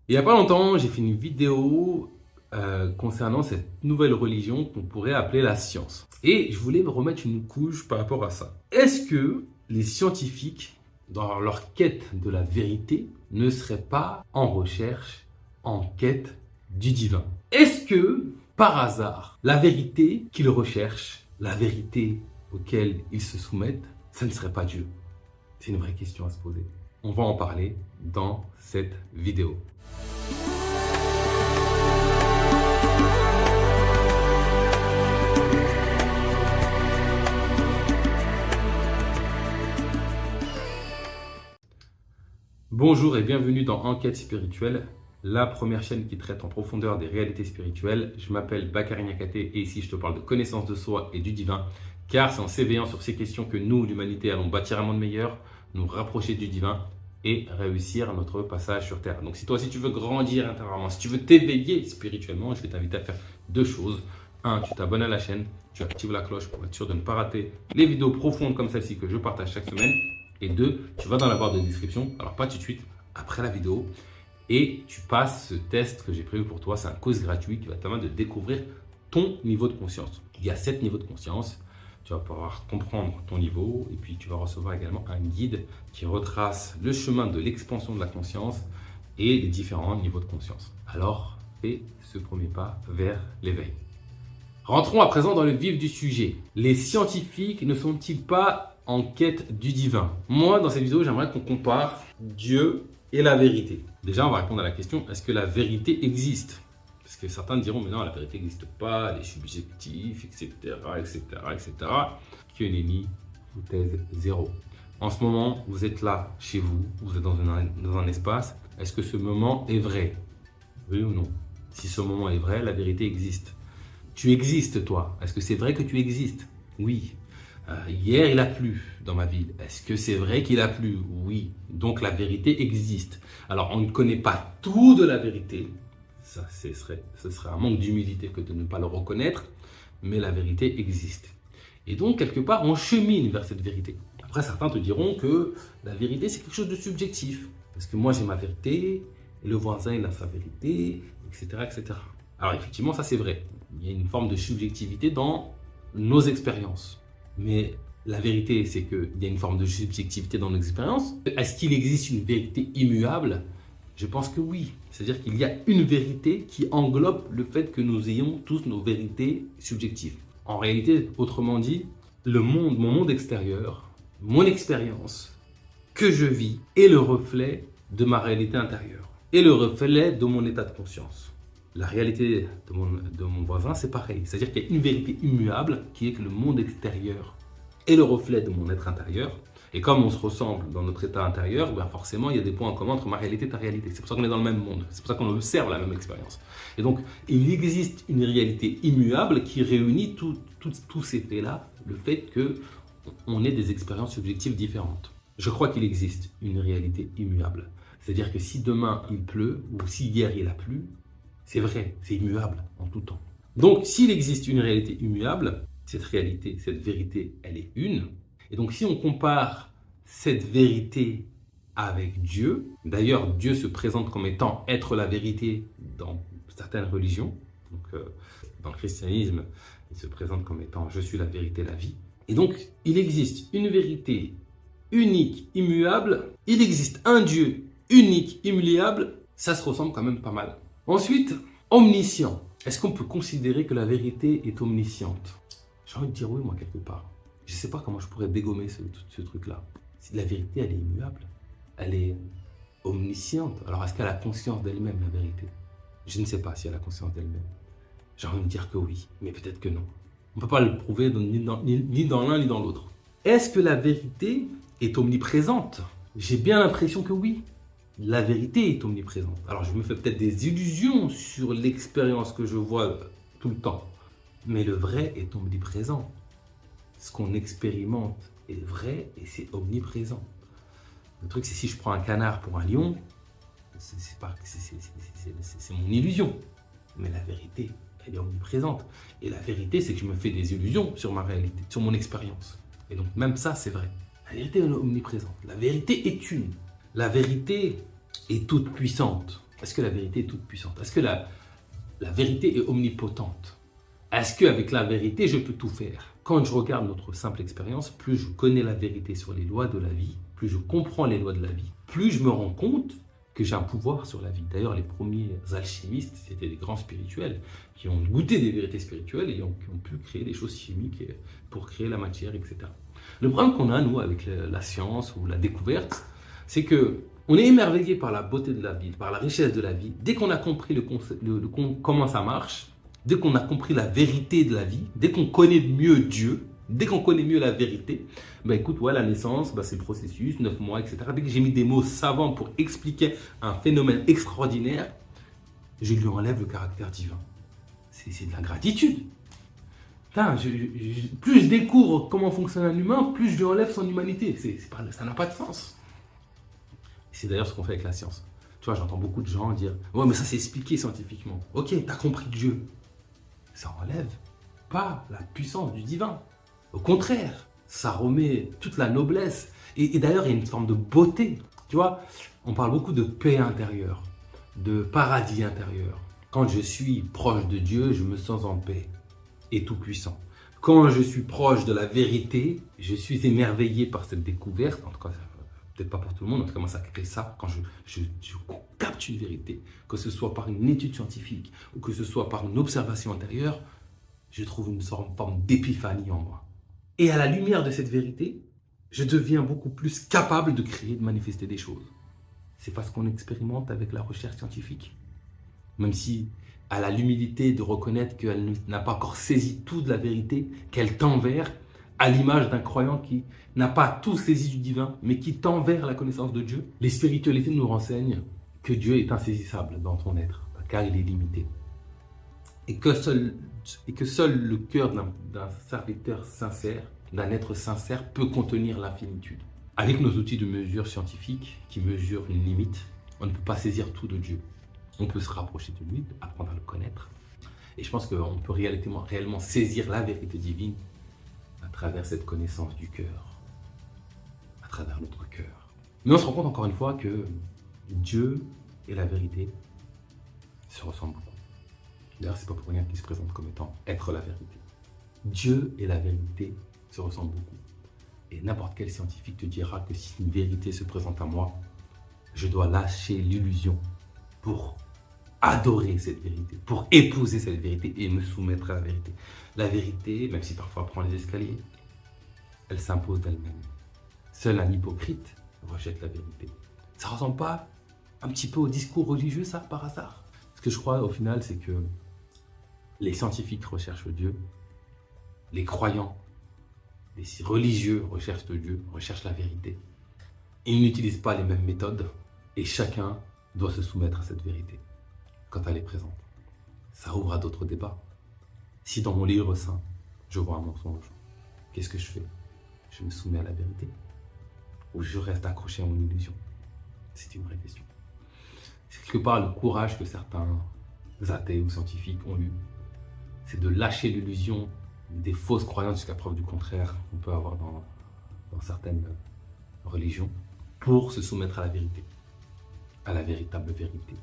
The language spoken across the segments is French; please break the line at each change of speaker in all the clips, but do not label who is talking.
Il n'y a pas longtemps, j'ai fait une vidéo concernant cette nouvelle religion qu'on pourrait appeler la science. Et je voulais me remettre une couche par rapport à ça. Est-ce que les scientifiques, dans leur quête de la vérité, ne seraient pas en recherche, en quête du divin? Est-ce que, par hasard, la vérité qu'ils recherchent, la vérité auquel ils se soumettent, ça ne serait pas Dieu? C'est une vraie question à se poser. On va en parler dans cette vidéo. Bonjour et bienvenue dans Enquête spirituelle, la première chaîne qui traite en profondeur des réalités spirituelles. Je m'appelle Bakary Niakaté et ici je te parle de connaissance de soi et du divin, car c'est en s'éveillant sur ces questions que nous, l'humanité, allons bâtir un monde meilleur, nous rapprocher du divin et réussir notre passage sur Terre. Donc si toi aussi tu veux grandir intérieurement, si tu veux t'éveiller spirituellement, je vais t'inviter à faire deux choses. Un, tu t'abonnes à la chaîne, tu actives la cloche pour être sûr de ne pas rater les vidéos profondes comme celle-ci que je partage chaque semaine. Et deux, tu vas dans la barre de description, alors pas tout de suite, après la vidéo, et tu passes ce test que j'ai prévu pour toi. C'est un quiz gratuit qui va te permettre de découvrir ton niveau de conscience. Il y a 7 niveaux de conscience. Tu vas pouvoir comprendre ton niveau et puis tu vas recevoir également un guide qui retrace le chemin de l'expansion de la conscience et les différents niveaux de conscience. Alors, fais ce premier pas vers l'éveil. Rentrons à présent dans le vif du sujet. Les scientifiques ne sont-ils pas en quête du divin? Moi, dans cette vidéo, j'aimerais qu'on compare Dieu et la vérité. Déjà, on va répondre à la question, est-ce que la vérité existe? Parce que certains diront, mais non, la vérité n'existe pas, elle est subjective, etc., etc., etc. Kyonemi, hypothèse 0. En ce moment, vous êtes là, chez vous, vous êtes dans un espace. Est-ce que ce moment est vrai? Oui ou non? Si ce moment est vrai, la vérité existe. Tu existes, toi. Est-ce que c'est vrai que tu existes? Oui. Hier, il a plu dans ma ville. Est-ce que c'est vrai qu'il a plu? Oui. Donc, la vérité existe. Alors, on ne connaît pas tout de la vérité. Ça, ce serait un manque d'humilité que de ne pas le reconnaître. Mais la vérité existe. Et donc, quelque part, on chemine vers cette vérité. Après, certains te diront que la vérité, c'est quelque chose de subjectif. Parce que moi, j'ai ma vérité, et le voisin, il a sa vérité, etc., etc. Alors, effectivement, ça, c'est vrai. Il y a une forme de subjectivité dans nos expériences. Mais la vérité, c'est qu'il y a une forme de subjectivité dans nos expériences. Est-ce qu'il existe une vérité immuable? Je pense que oui. C'est-à-dire qu'il y a une vérité qui englobe le fait que nous ayons tous nos vérités subjectives. En réalité, autrement dit, le monde, mon monde extérieur, mon expérience que je vis est le reflet de ma réalité intérieure et le reflet de mon état de conscience. La réalité de mon voisin, c'est pareil. C'est-à-dire qu'il y a une vérité immuable qui est que le monde extérieur est le reflet de mon être intérieur. Et comme on se ressemble dans notre état intérieur, ben forcément, il y a des points en commun entre ma réalité et ta réalité. C'est pour ça qu'on est dans le même monde. C'est pour ça qu'on observe la même expérience. Et donc, il existe une réalité immuable qui réunit tous ces faits-là, le fait qu'on ait des expériences subjectives différentes. Je crois qu'il existe une réalité immuable. C'est-à-dire que si demain il pleut, ou si hier il a plu, c'est vrai, c'est immuable en tout temps. Donc, s'il existe une réalité immuable, cette réalité, cette vérité, elle est une. Et donc, si on compare cette vérité avec Dieu, d'ailleurs, Dieu se présente comme étant être la vérité dans certaines religions. Donc, dans le christianisme, il se présente comme étant je suis la vérité, la vie. Et donc, il existe une vérité unique, immuable. Il existe un Dieu unique, immuable. Ça se ressemble quand même pas mal. Ensuite, omniscient. Est-ce qu'on peut considérer que la vérité est omnisciente? J'ai envie de dire oui, moi, quelque part. Je ne sais pas comment je pourrais dégommer ce truc-là. Si la vérité, elle est immuable, elle est omnisciente. Alors, est-ce qu'elle a conscience d'elle-même, la vérité? Je ne sais pas si elle a conscience d'elle-même. J'ai envie de dire que oui, mais peut-être que non. On ne peut pas le prouver ni dans l'un ni dans l'autre. Est-ce que la vérité est omniprésente? J'ai bien l'impression que oui. La vérité est omniprésente. Alors, je me fais peut-être des illusions sur l'expérience que je vois tout le temps. Mais le vrai est omniprésent. Ce qu'on expérimente est vrai et c'est omniprésent. Le truc, c'est si je prends un canard pour un lion, c'est mon illusion. Mais la vérité, elle est omniprésente. Et la vérité, c'est que je me fais des illusions sur ma réalité, sur mon expérience. Et donc, même ça, c'est vrai. La vérité est omniprésente. La vérité est une. La vérité est toute puissante. Est-ce que la vérité est toute puissante? Est-ce que la vérité est omnipotente? Est-ce qu'avec la vérité, je peux tout faire? Quand je regarde notre simple expérience, plus je connais la vérité sur les lois de la vie, plus je comprends les lois de la vie, plus je me rends compte que j'ai un pouvoir sur la vie. D'ailleurs, les premiers alchimistes, c'était des grands spirituels qui ont goûté des vérités spirituelles et qui ont pu créer des choses chimiques pour créer la matière, etc. Le problème qu'on a, nous, avec la science ou la découverte, c'est que on est émerveillé par la beauté de la vie, par la richesse de la vie. Dès qu'on a compris comment ça marche, dès qu'on a compris la vérité de la vie, dès qu'on connaît mieux Dieu, dès qu'on connaît mieux la vérité, écoute, la naissance, c'est le processus, 9 mois, etc. Dès que j'ai mis des mots savants pour expliquer un phénomène extraordinaire, je lui enlève le caractère divin. C'est de la gratitude. Putain, plus je découvre comment fonctionne un humain, plus je lui enlève son humanité. Ça n'a pas de sens. C'est d'ailleurs ce qu'on fait avec la science. Tu vois, j'entends beaucoup de gens dire « Ouais, mais ça c'est expliqué scientifiquement. » Ok, t'as compris Dieu. Ça enlève pas la puissance du divin. Au contraire, ça remet toute la noblesse. Et d'ailleurs, il y a une forme de beauté. Tu vois, on parle beaucoup de paix intérieure, de paradis intérieur. Quand je suis proche de Dieu, je me sens en paix et tout puissant. Quand je suis proche de la vérité, je suis émerveillé par cette découverte. En tout cas, peut-être pas pour tout le monde, on commence à créer ça quand je capte une vérité, que ce soit par une étude scientifique ou que ce soit par une observation intérieure, je trouve une forme d'épiphanie en moi. Et à la lumière de cette vérité, je deviens beaucoup plus capable de créer, de manifester des choses. C'est parce qu'on expérimente avec la recherche scientifique. Même si elle a l'humilité de reconnaître qu'elle n'a pas encore saisi tout de la vérité, qu'elle tend vers, à l'image d'un croyant qui n'a pas tout saisi du divin, mais qui tend vers la connaissance de Dieu. Les spiritualités nous renseignent que Dieu est insaisissable dans ton être, car il est limité. Et que seul le cœur d'un serviteur sincère, d'un être sincère, peut contenir l'infinitude. Avec nos outils de mesure scientifiques qui mesurent une limite, on ne peut pas saisir tout de Dieu. On peut se rapprocher de lui, apprendre à le connaître. Et je pense qu'on peut réellement saisir la vérité divine à travers cette connaissance du cœur, à travers notre cœur. Mais on se rend compte encore une fois que Dieu et la vérité se ressemblent beaucoup. D'ailleurs, c'est pas pour rien qu'il se présente comme étant être la vérité. Dieu et la vérité se ressemblent beaucoup. Et n'importe quel scientifique te dira que si une vérité se présente à moi, je dois lâcher l'illusion pour adorer cette vérité, pour épouser cette vérité et me soumettre à la vérité. La vérité, même si parfois elle prend les escaliers, elle s'impose d'elle-même. Seul un hypocrite rejette la vérité. Ça ne ressemble pas un petit peu au discours religieux, ça, par hasard? Ce que je crois au final, c'est que les scientifiques recherchent Dieu, les croyants, les religieux recherchent Dieu, recherchent la vérité. Ils n'utilisent pas les mêmes méthodes et chacun doit se soumettre à cette vérité quand elle est présente. Ça ouvre à d'autres débats. Si dans mon livre saint, je vois un mensonge, qu'est-ce que je fais? Je me soumets à la vérité ou je reste accroché à mon illusion? C'est une vraie question. C'est quelque part le courage que certains athées ou scientifiques ont eu. C'est de lâcher l'illusion des fausses croyances jusqu'à preuve du contraire qu'on peut avoir dans certaines religions pour se soumettre à la vérité, à la véritable vérité.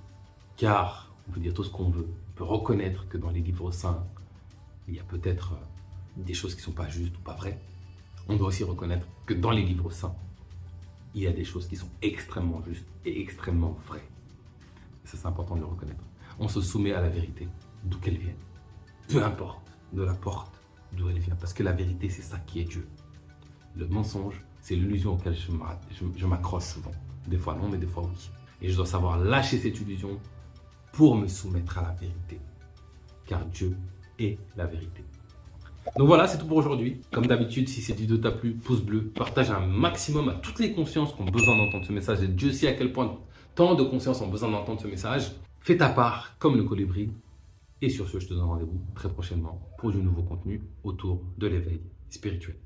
Car on peut dire tout ce qu'on veut, on peut reconnaître que dans les livres saints, il y a peut-être des choses qui ne sont pas justes ou pas vraies. On doit aussi reconnaître que dans les livres saints, il y a des choses qui sont extrêmement justes et extrêmement vraies. Ça, c'est important de le reconnaître. On se soumet à la vérité, d'où qu'elle vienne. Peu importe de la porte d'où elle vient, parce que la vérité, c'est ça qui est Dieu. Le mensonge, c'est l'illusion auquel je m'accroche souvent. Des fois non, mais des fois oui. Et je dois savoir lâcher cette illusion pour me soumettre à la vérité. Car Dieu est la vérité. Donc voilà, c'est tout pour aujourd'hui. Comme d'habitude, si cette vidéo t'a plu, pouce bleu, partage un maximum à toutes les consciences qui ont besoin d'entendre ce message. Et Dieu sait à quel point tant de consciences ont besoin d'entendre ce message. Fais ta part comme le colibri. Et sur ce, je te donne rendez-vous très prochainement pour du nouveau contenu autour de l'éveil spirituel.